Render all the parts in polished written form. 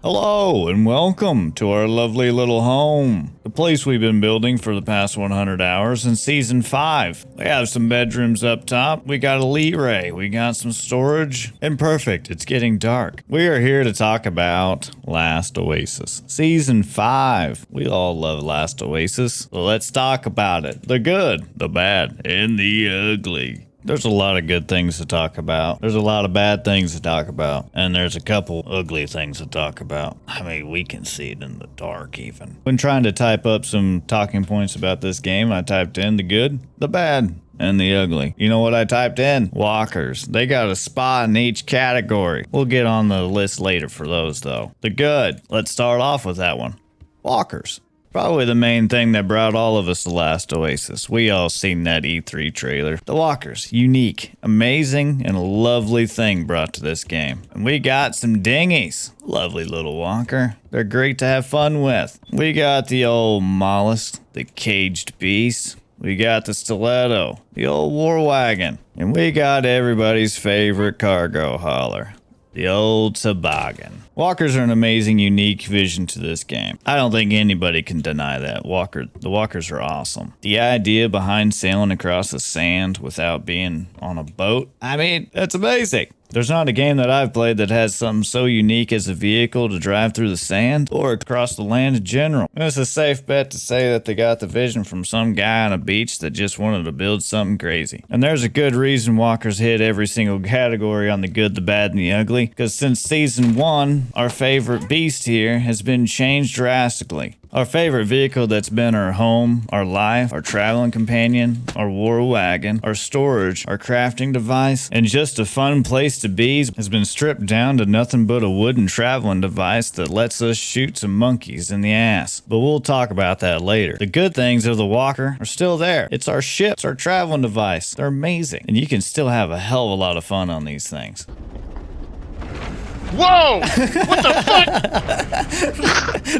Hello and welcome to our lovely little home, the place we've been building for the past 100 hours in Season 5. We have some bedrooms up top, we got a lead ray, we got some storage, and perfect, it's getting dark. We are here to talk about Last Oasis, Season 5. We all love Last Oasis, so let's talk about it. The good, the bad, and the ugly. There's a lot of good things to talk about. There's a lot of bad things to talk about. And there's a couple ugly things to talk about. I mean, we can see it in the dark even. When trying to type up some talking points about this game, I typed in the good, the bad, and the ugly. You know what I typed in? Walkers. They got a spot in each category. We'll get on the list later for those though. The good. Let's start off with that one. Walkers. Probably the main thing that brought all of us to Last Oasis. We all seen that E3 trailer. The walkers, unique, amazing, and a lovely thing brought to this game. And we got some dinghies. Lovely little walker. They're great to have fun with. We got the old mollusk, the caged beast. We got the stiletto, the old war wagon. And we got everybody's favorite cargo hauler, the old toboggan. Walkers are an amazing, unique vision to this game. I don't think anybody can deny that. The walkers are awesome. The idea behind sailing across the sand without being on a boat, I mean, it's amazing. There's not a game that I've played that has something so unique as a vehicle to drive through the sand or across the land in general. It's a safe bet to say that they got the vision from some guy on a beach that just wanted to build something crazy. And there's a good reason walkers hit every single category on the good, the bad, and the ugly, because since Season 1, our favorite beast here has been changed drastically. Our favorite vehicle that's been our home, our life, our traveling companion, our war wagon, our storage, our crafting device, and just a fun place to be has been stripped down to nothing but a wooden traveling device that lets us shoot some monkeys in the ass. But we'll talk about that later. The good things of the walker are still there. It's our ship, it's our traveling device. They're amazing. And you can still have a hell of a lot of fun on these things. Whoa! What the fuck?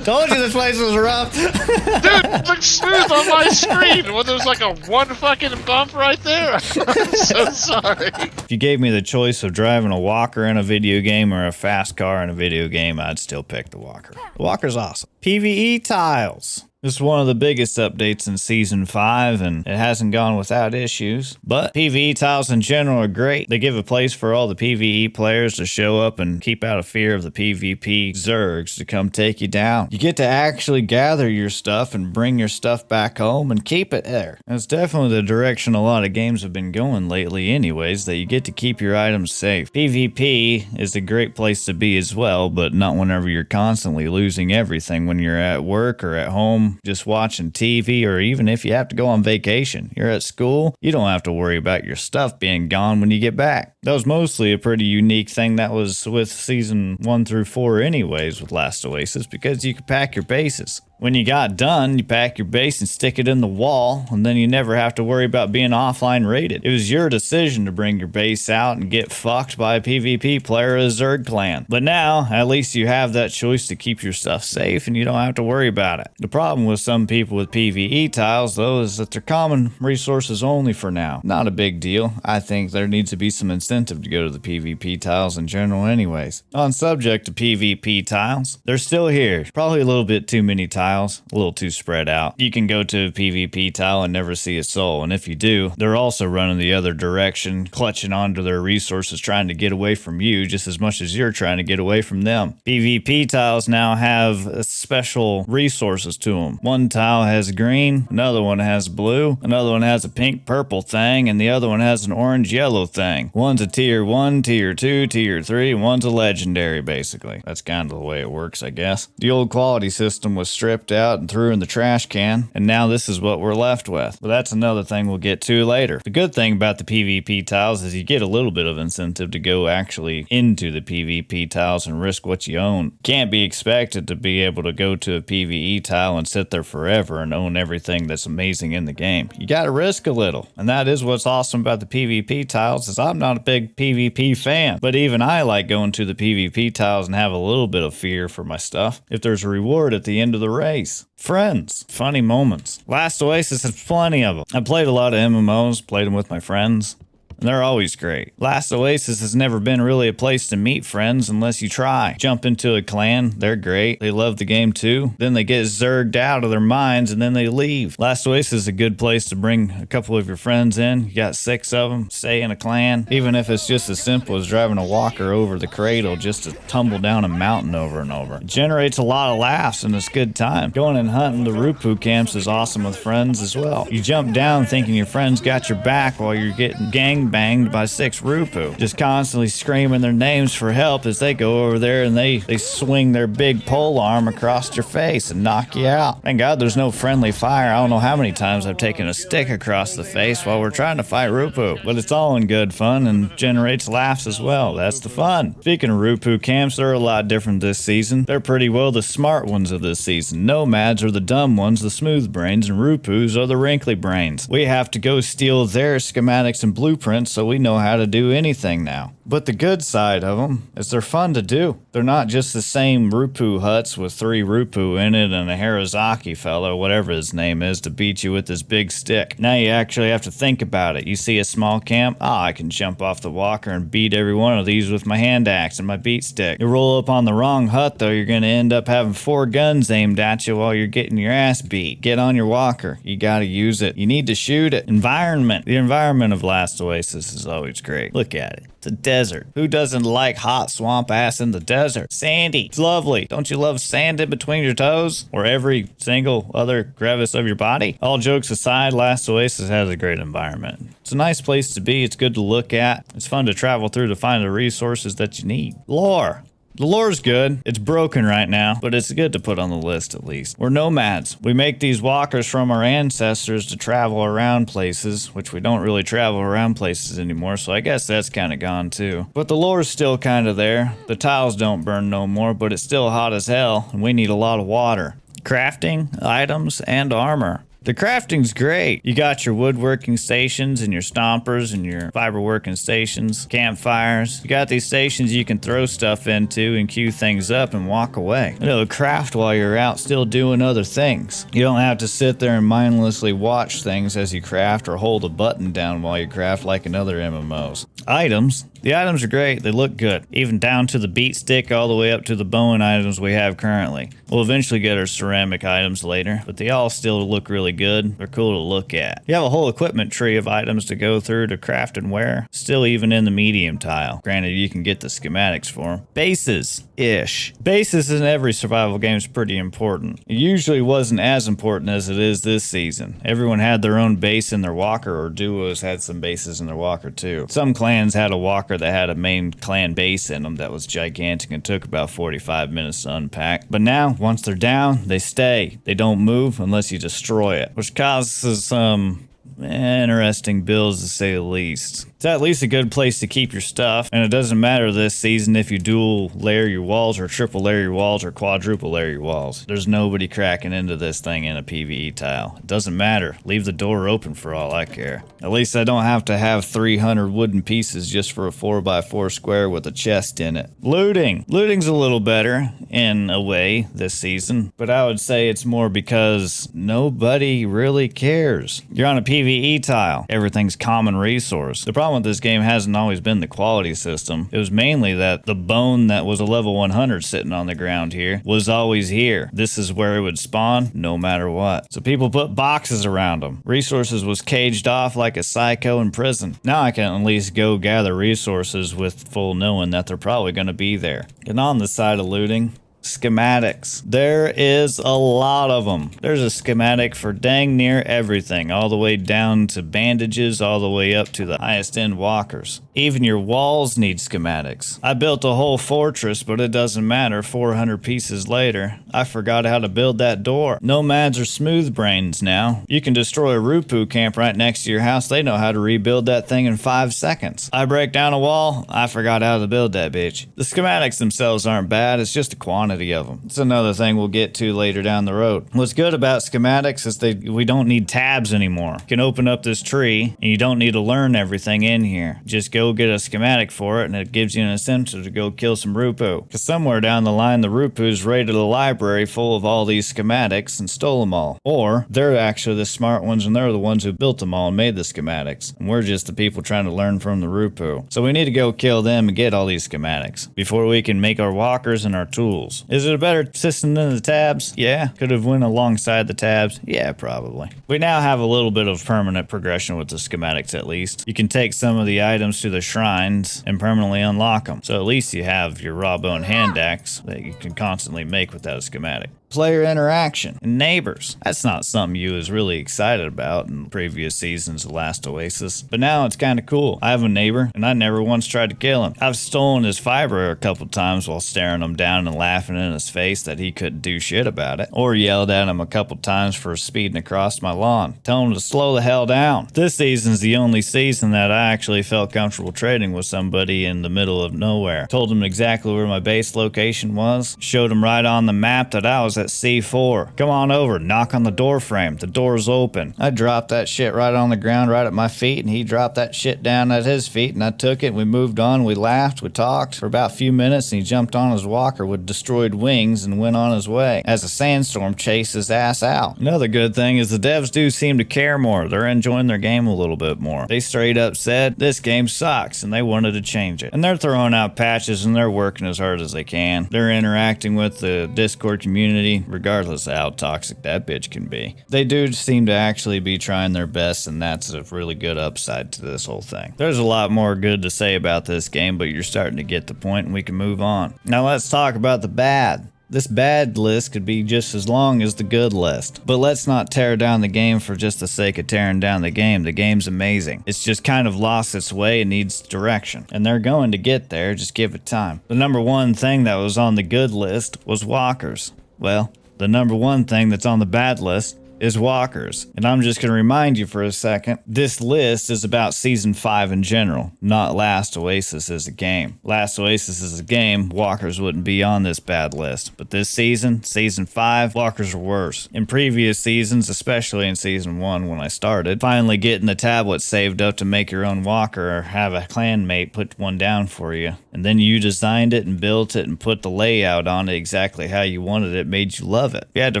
Told you this place was rough. Dude, it looks smooth on my screen. Well, there's like a one fucking bump right there. I'm so sorry. If you gave me the choice of driving a walker in a video game or a fast car in a video game, I'd still pick the walker. The walker's awesome. PVE Tiles. This is one of the biggest updates in Season 5, and it hasn't gone without issues. But PvE tiles in general are great. They give a place for all the PvE players to show up and keep out of fear of the PvP zergs to come take you down. You get to actually gather your stuff and bring your stuff back home and keep it there. That's definitely the direction a lot of games have been going lately anyways, that you get to keep your items safe. PvP is a great place to be as well, but not whenever you're constantly losing everything when you're at work or at home, just watching TV, or even if you have to go on vacation. You're at school, you don't have to worry about your stuff being gone when you get back. That was mostly a pretty unique thing that was with Season 1 through 4 anyways with Last Oasis, because you could pack your bases. When you got done, you pack your base and stick it in the wall, and then you never have to worry about being offline rated. It was your decision to bring your base out and get fucked by a PvP player or a Zerg clan. But now, at least you have that choice to keep your stuff safe and you don't have to worry about it. The problem with some people with PvE tiles, though, is that they're common resources only for now. Not a big deal. I think there needs to be some incentive to go to the PvP tiles in general anyways. On subject to PvP tiles, they're still here. Probably a little bit too many tiles. A little too spread out. You can go to a PvP tile and never see a soul, and if you do, they're also running the other direction, clutching onto their resources, trying to get away from you just as much as you're trying to get away from them. PvP tiles now have special resources to them. One tile has green, another one has blue, another one has a pink purple thing, and the other one has an orange yellow thing. One's a tier 1, tier 2, tier 3, and one's a legendary basically. That's kind of the way it works, I guess. The old quality system was stripped out and threw in the trash can, and now this is what we're left with. But that's another thing we'll get to later. The good thing about the PvP tiles is you get a little bit of incentive to go actually into the PvP tiles and risk what you own. Can't be expected to be able to go to a PvE tile and sit there forever and own everything that's amazing in the game. You gotta risk a little, and that is what's awesome about the PvP tiles, is I'm not a big PvP fan, but even I like going to the PvP tiles and have a little bit of fear for my stuff if there's a reward at the end of the race. Friends. Funny moments. Last Oasis has plenty of them. I played a lot of MMOs, played them with my friends. and they're always great. Last Oasis has never been really a place to meet friends unless you try. Jump into a clan, they're great. They love the game too. Then they get zerged out of their minds and then they leave. Last Oasis is a good place to bring a couple of your friends in. You got 6 of them, stay in a clan. Even if it's just as simple as driving a walker over the cradle just to tumble down a mountain over and over. It generates a lot of laughs and it's a good time. Going and hunting the Rupu camps is awesome with friends as well. You jump down thinking your friends got your back while you're getting gang banged by 6 Rupu. Just constantly screaming their names for help as they go over there and they swing their big pole arm across your face and knock you out. Thank God there's no friendly fire. I don't know how many times I've taken a stick across the face while we're trying to fight Rupu. But it's all in good fun and generates laughs as well. That's the fun. Speaking of Rupu camps, they're a lot different this season. They're pretty well the smart ones of this season. Nomads are the dumb ones, the smooth brains, and Rupus are the wrinkly brains. We have to go steal their schematics and blueprints so we know how to do anything now. But the good side of them is they're fun to do. They're not just the same Rupu huts with 3 Rupu in it and a Harazaki fellow, whatever his name is, to beat you with his big stick. Now you actually have to think about it. You see a small camp? I can jump off the walker and beat every one of these with my hand axe and my beat stick. You roll up on the wrong hut though, you're going to end up having 4 guns aimed at you while you're getting your ass beat. Get on your walker. You got to use it. You need to shoot it. Environment. The environment of Last Oasis is always great. Look at it. It's a desert. Who doesn't like hot swamp ass in the desert? Sandy. It's lovely. Don't you love sand in between your toes? Or every single other crevice of your body? All jokes aside, Last Oasis has a great environment. It's a nice place to be. It's good to look at. It's fun to travel through to find the resources that you need. Lore. The lore's good. It's broken right now, but it's good to put on the list at least. We're nomads. We make these walkers from our ancestors to travel around places, which we don't really travel around places anymore, so I guess that's kind of gone too. But the lore's still kind of there. The tiles don't burn no more, but it's still hot as hell, and we need a lot of water. Crafting, items, and armor. The crafting's great. You got your woodworking stations and your stompers and your fiber working stations, campfires. You got these stations you can throw stuff into and queue things up and walk away. It'll craft while you're out still doing other things. You don't have to sit there and mindlessly watch things as you craft or hold a button down while you craft like in other MMOs. Items. The items are great. They look good. Even down to the beat stick all the way up to the bowing items we have currently. We'll eventually get our ceramic items later, but they all still look really good. They're cool to look at. You have a whole equipment tree of items to go through to craft and wear. Still even in the medium tile. Granted, you can get the schematics for them. Bases-ish. Bases in every survival game is pretty important. It usually wasn't as important as it is this season. Everyone had their own base in their walker, or duos had some bases in their walker too. Some clans had a walker that had a main clan base in them that was gigantic and took about 45 minutes to unpack. But now, once they're down, they stay. They don't move unless you destroy it, which causes some interesting builds to say the least. It's at least a good place to keep your stuff, and it doesn't matter this season if you dual layer your walls or triple layer your walls or quadruple layer your walls. There's nobody cracking into this thing in a PVE tile. It doesn't matter. Leave the door open for all I care. At least I don't have to have 300 wooden pieces just for a 4x4 square with a chest in it. Looting. Looting's a little better in a way this season, but I would say it's more because nobody really cares. You're on a PVE tile. Everything's common resource. The problem with this game hasn't always been the quality system. It was mainly that the bone that was a level 100 sitting on the ground here was always here. This is where it would spawn no matter what. So people put boxes around them. Resources was caged off like a psycho in prison. Now I can at least go gather resources with full knowing that they're probably going to be there. And on the side of looting, schematics. There is a lot of them. There's a schematic for dang near everything, all the way down to bandages, all the way up to the highest end walkers. Even your walls need schematics. I built a whole fortress, but it doesn't matter. 400 pieces later, I forgot how to build that door. Nomads are smooth brains now. You can destroy a Rupu camp right next to your house. They know how to rebuild that thing in 5 seconds. I break down a wall, I forgot how to build that bitch. The schematics themselves aren't bad, it's just a quantity functionality of them. It's another thing we'll get to later down the road. What's good about schematics is we don't need tabs anymore. You can open up this tree and you don't need to learn everything in here. Just go get a schematic for it and it gives you an incentive to go kill some Rupu. Because somewhere down the line the Rupus raided a library full of all these schematics and stole them all. Or they're actually the smart ones and they're the ones who built them all and made the schematics. And we're just the people trying to learn from the Rupu. So we need to go kill them and get all these schematics before we can make our walkers and our tools. Is it a better system than the tabs? Yeah. Could have went alongside the tabs? Yeah, probably. We now have a little bit of permanent progression with the schematics at least. You can take some of the items to the shrines and permanently unlock them. So at least you have your raw bone hand axe that you can constantly make without a schematic. Player interaction and neighbors. That's not something you was really excited about in previous seasons of Last Oasis, but now it's kind of cool. I have a neighbor and I never once tried to kill him. I've stolen his fiber a couple times while staring him down and laughing in his face that he couldn't do shit about it, or yelled at him a couple times for speeding across my lawn. Tell him to slow the hell down. This season's the only season that I actually felt comfortable trading with somebody in the middle of nowhere. Told him exactly where my base location was, showed him right on the map that I was at C4. Come on over, knock on the door frame. The door's open. I dropped that shit right on the ground right at my feet and he dropped that shit down at his feet and I took it and we moved on. We laughed, we talked for about a few minutes and he jumped on his walker with destroyed wings and went on his way as a sandstorm chased his ass out. Another good thing is the devs do seem to care more. They're enjoying their game a little bit more. They straight up said this game sucks and they wanted to change it. And they're throwing out patches and they're working as hard as they can. They're interacting with the Discord community regardless of how toxic that bitch can be. They do seem to actually be trying their best and that's a really good upside to this whole thing. There's a lot more good to say about this game, but you're starting to get the point and we can move on. Now let's talk about the bad. This bad list could be just as long as the good list. But let's not tear down the game for just the sake of tearing down the game. The game's amazing. It's just kind of lost its way and needs direction. And they're going to get there, just give it time. The number one thing that was on the good list was walkers. Well, the number one thing that's on the bad list is walkers. And I'm just going to remind you for a second, this list is about Season 5 in general, not Last Oasis as a game. Last Oasis as a game, walkers wouldn't be on this bad list. But this season, Season 5, walkers are worse. In previous seasons, especially in Season 1 when I started, finally getting the tablet saved up to make your own walker or have a clanmate put one down for you. And then you designed it and built it and put the layout on it exactly how you wanted it, made you love it. You had the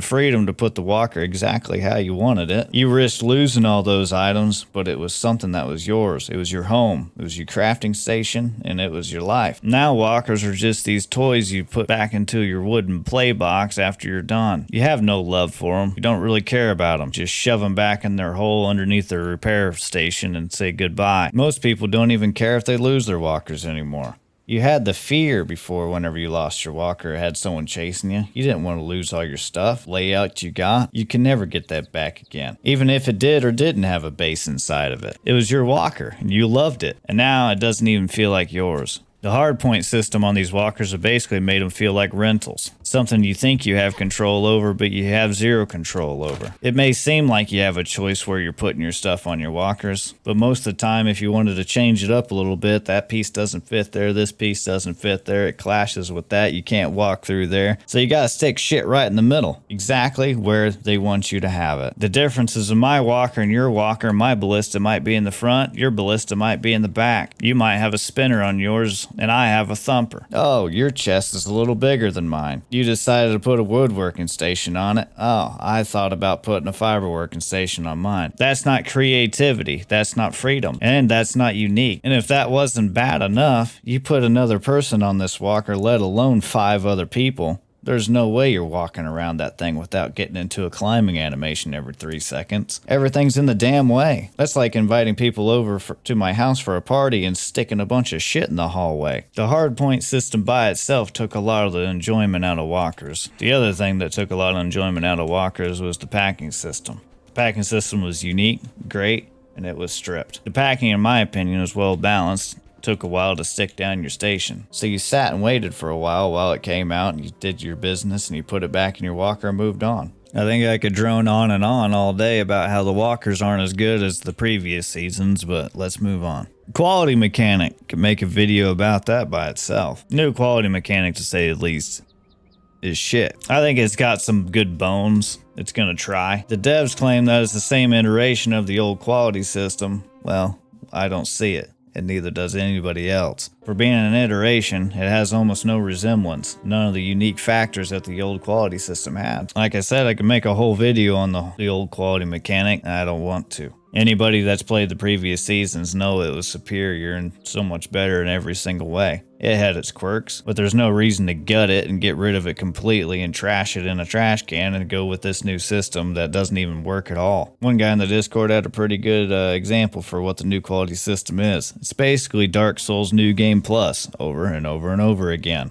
freedom to put the walker exactly how you wanted it. You risked losing all those items, but it was something that was yours. It was your home. It was your crafting station, and it was your life. Now walkers are just these toys you put back into your wooden play box after you're done. You have no love for them. You don't really care about them. Just shove them back in their hole underneath their repair station and say goodbye. Most people don't even care if they lose their walkers anymore. You had the fear before whenever you lost your walker or had someone chasing you. You didn't want to lose all your stuff, layout you got. You can never get that back again. Even if it did or didn't have a base inside of it. It was your walker and you loved it. And now it doesn't even feel like yours. The hardpoint system on these walkers have basically made them feel like rentals. Something you think you have control over, but you have zero control over. It may seem like you have a choice where you're putting your stuff on your walkers, but most of the time if you wanted to change it up a little bit, that piece doesn't fit there, this piece doesn't fit there, it clashes with that, you can't walk through there. So you gotta stick shit right in the middle, exactly where they want you to have it. The differences in my walker and your walker, my ballista might be in the front, your ballista might be in the back. You might have a spinner on yours, and I have a thumper. Oh, your chest is a little bigger than mine. You decided to put a woodworking station on it. Oh, I thought about putting a fiberworking station on mine. That's not creativity. That's not freedom. And that's not unique. And if that wasn't bad enough, you put another person on this walker, let alone 5 other people. There's no way you're walking around that thing without getting into a climbing animation every 3 seconds. Everything's in the damn way. That's like inviting people over to my house for a party and sticking a bunch of shit in the hallway. The hardpoint system by itself took a lot of the enjoyment out of walkers. The other thing that took a lot of enjoyment out of walkers was the packing system. The packing system was unique, great, and it was stripped. The packing, in my opinion, was well balanced. Took a while to stick down your station. So you sat and waited for a while it came out and you did your business and you put it back in your walker and moved on. I think I could drone on and on all day about how the walkers aren't as good as the previous seasons, but let's move on. Quality mechanic. Could make a video about that by itself. New quality mechanic to say the least. is shit. I think it's got some good bones. It's gonna try. The devs claim that it's the same iteration of the old quality system. Well, I don't see it, and neither does anybody else. For being an iteration, it has almost no resemblance, none of the unique factors that the old quality system had. Like I said, I could make a whole video on the old quality mechanic, and I don't want to. Anybody that's played the previous seasons know it was superior and so much better in every single way. It had its quirks, but there's no reason to gut it and get rid of it completely and trash it in a trash can and go with this new system that doesn't even work at all. One guy in the Discord had a pretty good example for what the new quality system is. It's basically Dark Souls New Game Plus over and over and over again,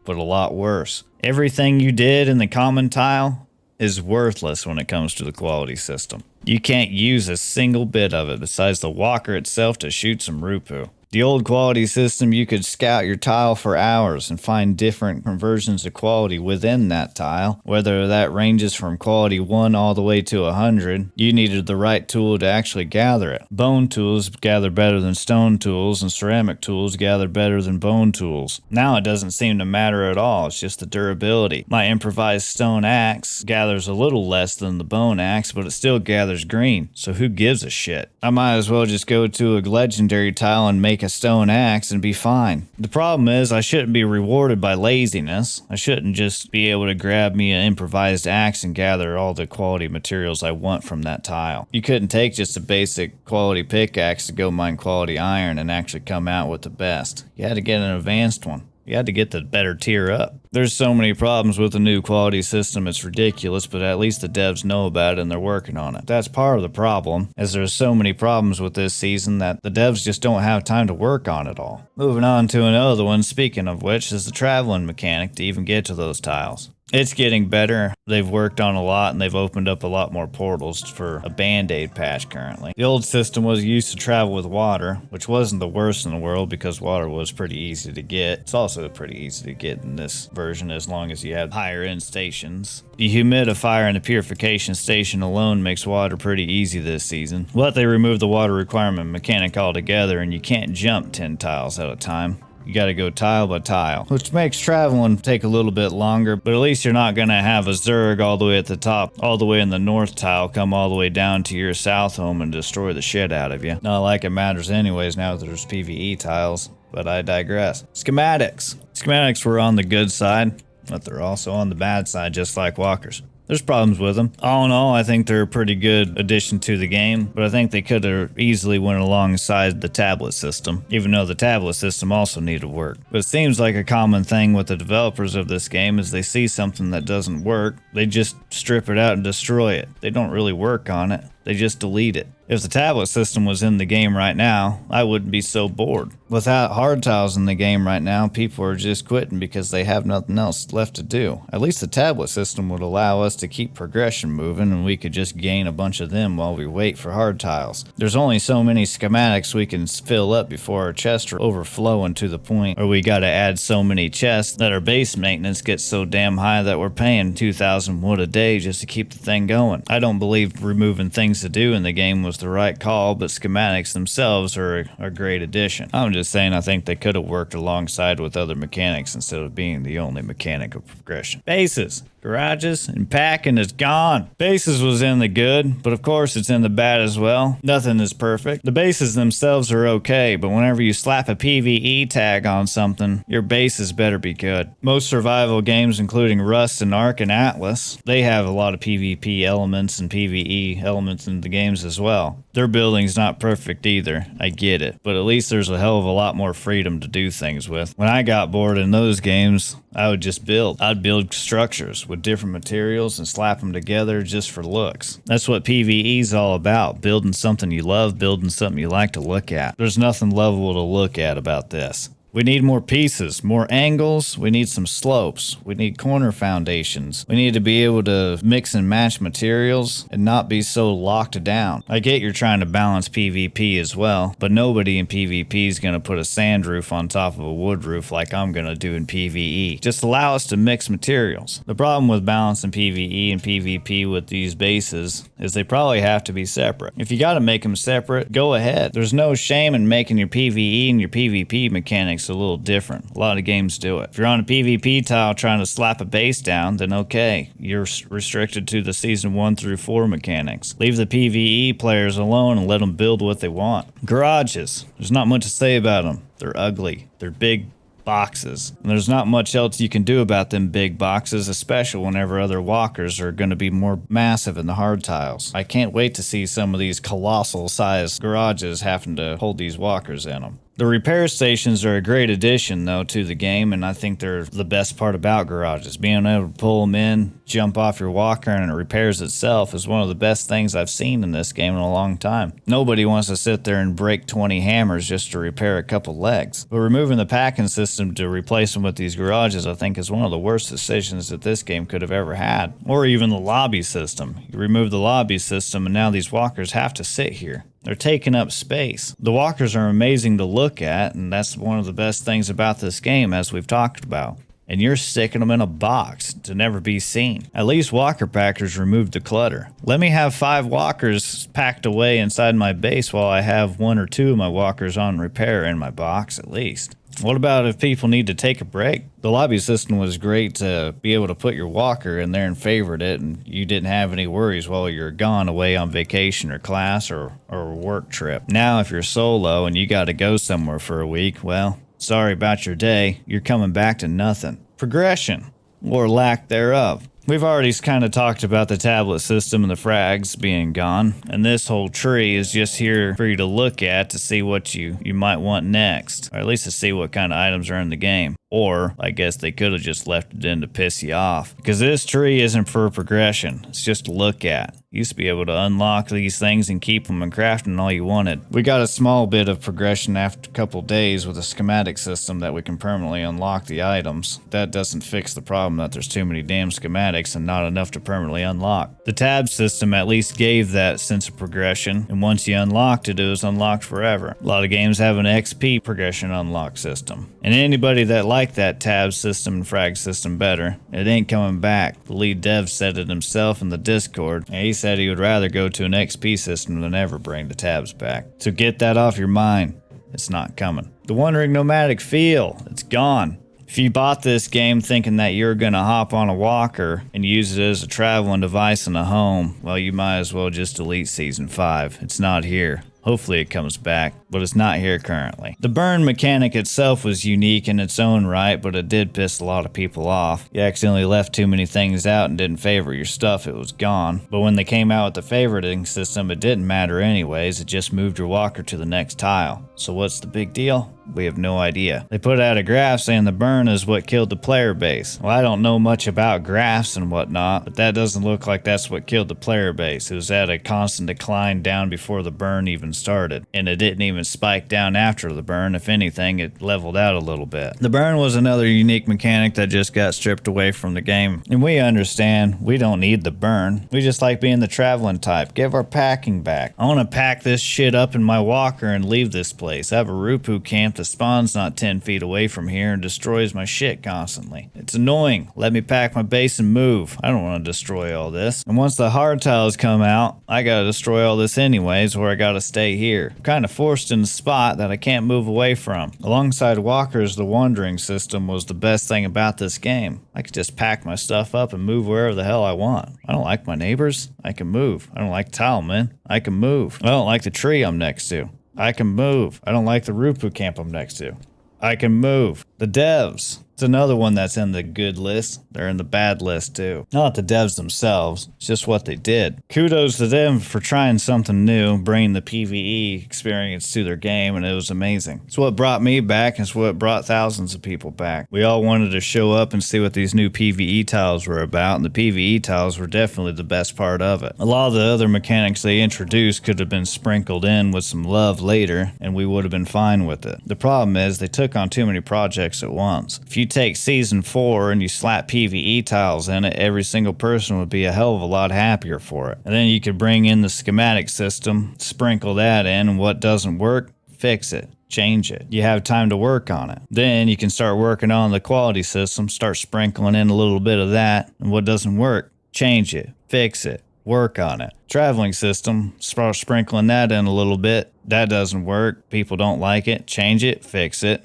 but a lot worse. Everything you did in the common tile is worthless when it comes to the quality system. You can't use a single bit of it besides the walker itself to shoot some Rupu. The old quality system, you could scout your tile for hours and find different versions of quality within that tile. Whether that ranges from quality 1 all the way to 100, you needed the right tool to actually gather it. Bone tools gather better than stone tools, and ceramic tools gather better than bone tools. Now it doesn't seem to matter at all, it's just the durability. My improvised stone axe gathers a little less than the bone axe, but it still gathers green, so who gives a shit? I might as well just go to a legendary tile and make a stone axe and be fine. The problem is I shouldn't be rewarded by laziness. I shouldn't just be able to grab me an improvised axe and gather all the quality materials I want from that tile. You couldn't take just a basic quality pickaxe to go mine quality iron and actually come out with the best. You had to get an advanced one. You had to get the better tier up. There's so many problems with the new quality system, it's ridiculous, but at least the devs know about it and they're working on it. That's part of the problem, as there's so many problems with this season that the devs just don't have time to work on it all. Moving on to another one, speaking of which, is the traveling mechanic to even get to those tiles. It's getting better. They've worked on a lot and they've opened up a lot more portals for a band-aid patch currently. The old system was used to travel with water, which wasn't the worst in the world because water was pretty easy to get. It's also pretty easy to get in this version as long as you have higher end stations. The humidifier and the purification station alone makes water pretty easy this season. But they removed the water requirement mechanic altogether and you can't jump 10 tiles at a time. You gotta go tile by tile, which makes traveling take a little bit longer, but at least you're not gonna have a Zerg all the way at the top, all the way in the north tile, come all the way down to your south home and destroy the shit out of you. Not like it matters anyways now that there's PVE tiles, but I digress. Schematics. Schematics were on the good side, but they're also on the bad side, just like walkers. There's problems with them. All in all, I think they're a pretty good addition to the game, but I think they could have easily went alongside the tablet system, even though the tablet system also needed work. But it seems like a common thing with the developers of this game is they see something that doesn't work, they just strip it out and destroy it. They don't really work on it, they just delete it. If the tablet system was in the game right now, I wouldn't be so bored. Without hard tiles in the game right now, people are just quitting because they have nothing else left to do. At least the tablet system would allow us to keep progression moving and we could just gain a bunch of them while we wait for hard tiles. There's only so many schematics we can fill up before our chests are overflowing to the point where we gotta add so many chests that our base maintenance gets so damn high that we're paying 2,000 wood a day just to keep the thing going. I don't believe removing things to do in the game was the right call, but schematics themselves are a great addition. I'm just saying I think they could have worked alongside with other mechanics instead of being the only mechanic of progression. Bases. Garages and packing is gone. Bases was in the good, but of course it's in the bad as well. Nothing is perfect. The bases themselves are okay, but whenever you slap a PVE tag on something, your bases better be good. Most survival games, including Rust and Ark and Atlas, they have a lot of PvP elements and PvE elements in the games as well. Their building's not perfect either, I get it, but at least there's a hell of a lot more freedom to do things with. When I got bored in those games, I would just build. I'd build structures with different materials and slap them together just for looks. That's what PvE is all about, building something you love, building something you like to look at. There's nothing lovable to look at about this. We need more pieces, more angles, we need some slopes, we need corner foundations. We need to be able to mix and match materials and not be so locked down. I get you're trying to balance PvP as well, but nobody in PvP is going to put a sand roof on top of a wood roof like I'm going to do in PvE. Just allow us to mix materials. The problem with balancing PvE and PvP with these bases is they probably have to be separate. If you got to make them separate, go ahead. There's no shame in making your PvE and your PvP mechanics a little different. A lot of games do it. If you're on a PvP tile trying to slap a base down, then okay, you're restricted to the season 1 through 4 mechanics. Leave the PvE players alone and let them build what they want. Garages. There's not much to say about them. They're ugly. They're big boxes. And there's not much else you can do about them big boxes, especially whenever other walkers are going to be more massive in the hard tiles. I can't wait to see some of these colossal sized garages having to hold these walkers in them. The repair stations are a great addition, though, to the game, and I think they're the best part about garages. Being able to pull them in, jump off your walker, and it repairs itself is one of the best things I've seen in this game in a long time. Nobody wants to sit there and break 20 hammers just to repair a couple legs. But removing the packing system to replace them with these garages, I think, is one of the worst decisions that this game could have ever had. Or even the lobby system. You remove the lobby system, and now these walkers have to sit here. They're taking up space. The walkers are amazing to look at, and that's one of the best things about this game, as we've talked about. And you're sticking them in a box to never be seen. At least walker packers removed the clutter. Let me have 5 walkers packed away inside my base while I have 1 or 2 of my walkers on repair in my box at least. What about if people need to take a break? The lobby system was great to be able to put your walker in there and favorite it, and you didn't have any worries while you're gone away on vacation or class or a work trip. Now if you're solo and you gotta go somewhere for a week, well, sorry about your day, you're coming back to nothing. Progression, or lack thereof. We've already kind of talked about the tablet system and the frags being gone, and this whole tree is just here for you to look at to see what you might want next, or at least to see what kind of items are in the game. Or, I guess they could have just left it in to piss you off. Because this tree isn't for progression, it's just to look at. You used to be able to unlock these things and keep them and craft them all you wanted. We got a small bit of progression after a couple days with a schematic system that we can permanently unlock the items. That doesn't fix the problem that there's too many damn schematics and not enough to permanently unlock. The tab system at least gave that sense of progression, and once you unlocked it, it was unlocked forever. A lot of games have an XP progression unlock system. And anybody that liked that tab system and frag system better, it ain't coming back. The lead dev said it himself in the Discord, and he said he would rather go to an XP system than ever bring the tabs back. So get that off your mind. It's not coming. The Wandering Nomadic feel, it's gone. If you bought this game thinking that you're gonna hop on a walker and use it as a traveling device in a home, well, you might as well just delete Season 5. It's not here. Hopefully it comes back, but it's not here currently. The burn mechanic itself was unique in its own right, but it did piss a lot of people off. You accidentally left too many things out and didn't favor your stuff, it was gone. But when they came out with the favoriting system, it didn't matter anyways, it just moved your walker to the next tile. So what's the big deal? We have no idea. They put out a graph saying the burn is what killed the player base. Well, I don't know much about graphs and whatnot, but that doesn't look like that's what killed the player base. It was at a constant decline down before the burn even started, and it didn't even spike down after the burn. If anything, it leveled out a little bit. The burn was another unique mechanic that just got stripped away from the game, and we understand we don't need the burn. We just like being the traveling type. Give our packing back. I want to pack this shit up in my walker and leave this place. I have a Rupu camp that spawns not 10 feet away from here and destroys my shit constantly. It's annoying. Let me pack my base and move. I don't want to destroy all this. And once the hard tiles come out, I gotta destroy all this anyways, or I gotta stay here. I'm kind of forced in a spot that I can't move away from. Alongside walkers, the wandering system was the best thing about this game. I could just pack my stuff up and move wherever the hell I want. I don't like my neighbors. I can move. I don't like tile men. I can move. I don't like the tree I'm next to. I can move. I don't like the Rupu camp I'm next to. I can move. The devs. It's another one that's in the good list. They're in the bad list too. Not the devs themselves, it's just what they did. Kudos to them for trying something new, bringing the PvE experience to their game, and it was amazing. It's what brought me back, and it's what brought thousands of people back. We all wanted to show up and see what these new PvE tiles were about, and the PvE tiles were definitely the best part of it. A lot of the other mechanics they introduced could have been sprinkled in with some love later, and we would have been fine with it. The problem is they took on too many projects at once. If you take Season 4 and you slap PvE tiles in it, every single person would be a hell of a lot happier for it. And then you could bring in the schematic system, sprinkle that in, and what doesn't work, fix it. Change it. You have time to work on it. Then you can start working on the quality system, start sprinkling in a little bit of that, and what doesn't work, change it, fix it, work on it. Traveling system, start sprinkling that in a little bit. That doesn't work, people don't like it, change it, fix it,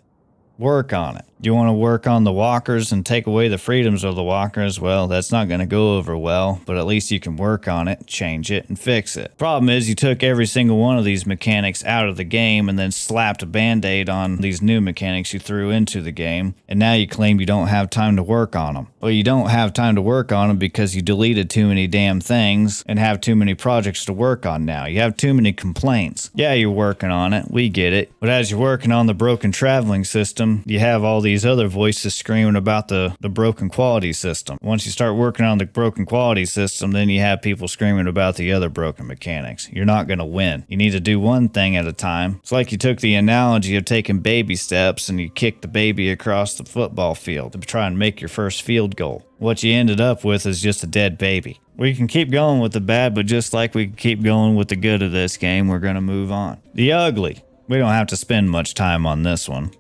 Work on it. You want to work on the walkers and take away the freedoms of the walkers? Well, that's not going to go over well, but at least you can work on it, change it, and fix it. Problem is, you took every single one of these mechanics out of the game and then slapped a band-aid on these new mechanics you threw into the game, and now you claim you don't have time to work on them. Well, you don't have time to work on them because you deleted too many damn things and have too many projects to work on now. You have too many complaints. Yeah, you're working on it. We get it. But as you're working on the broken traveling system, you have all these other voices screaming about the broken quality system. Once you start working on the broken quality system, then you have people screaming about the other broken mechanics. You're not going to win. You need to do one thing at a time. It's like you took the analogy of taking baby steps and you kicked the baby across the football field to try and make your first field goal. What you ended up with is just a dead baby. We can keep going with the bad, but just like we can keep going with the good of this game, we're going to move on. The ugly. We don't have to spend much time on this one.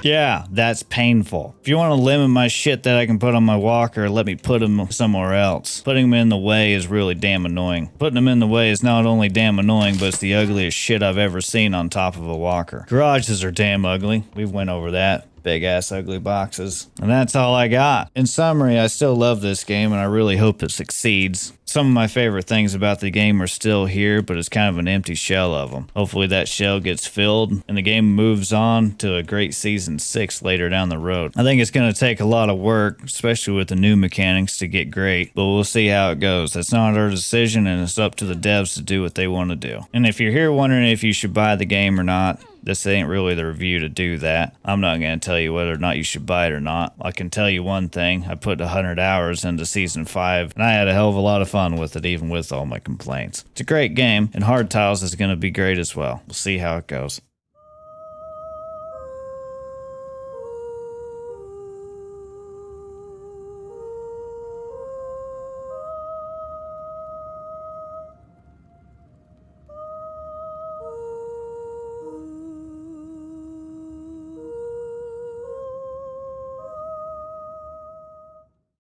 Yeah, that's painful. If you want to limit my shit that I can put on my walker, let me put them somewhere else. Putting them in the way is really damn annoying. Putting them in the way is not only damn annoying, but it's the ugliest shit I've ever seen on top of a walker. Garages are damn ugly. We went over that. Big ass ugly boxes. And that's all I got. In summary, I still love this game and I really hope it succeeds. Some of my favorite things about the game are still here, but it's kind of an empty shell of them. Hopefully that shell gets filled and the game moves on to a great Season 6 later down the road. I think it's going to take a lot of work, especially with the new mechanics, to get great, but we'll see how it goes. That's not our decision and it's up to the devs to do what they want to do. And if you're here wondering if you should buy the game or not, this ain't really the review to do that. I'm not going to tell you whether or not you should buy it or not. I can tell you one thing. I put 100 hours into Season 5, and I had a hell of a lot of fun with it, even with all my complaints. It's a great game, and Hard Tiles is going to be great as well. We'll see how it goes.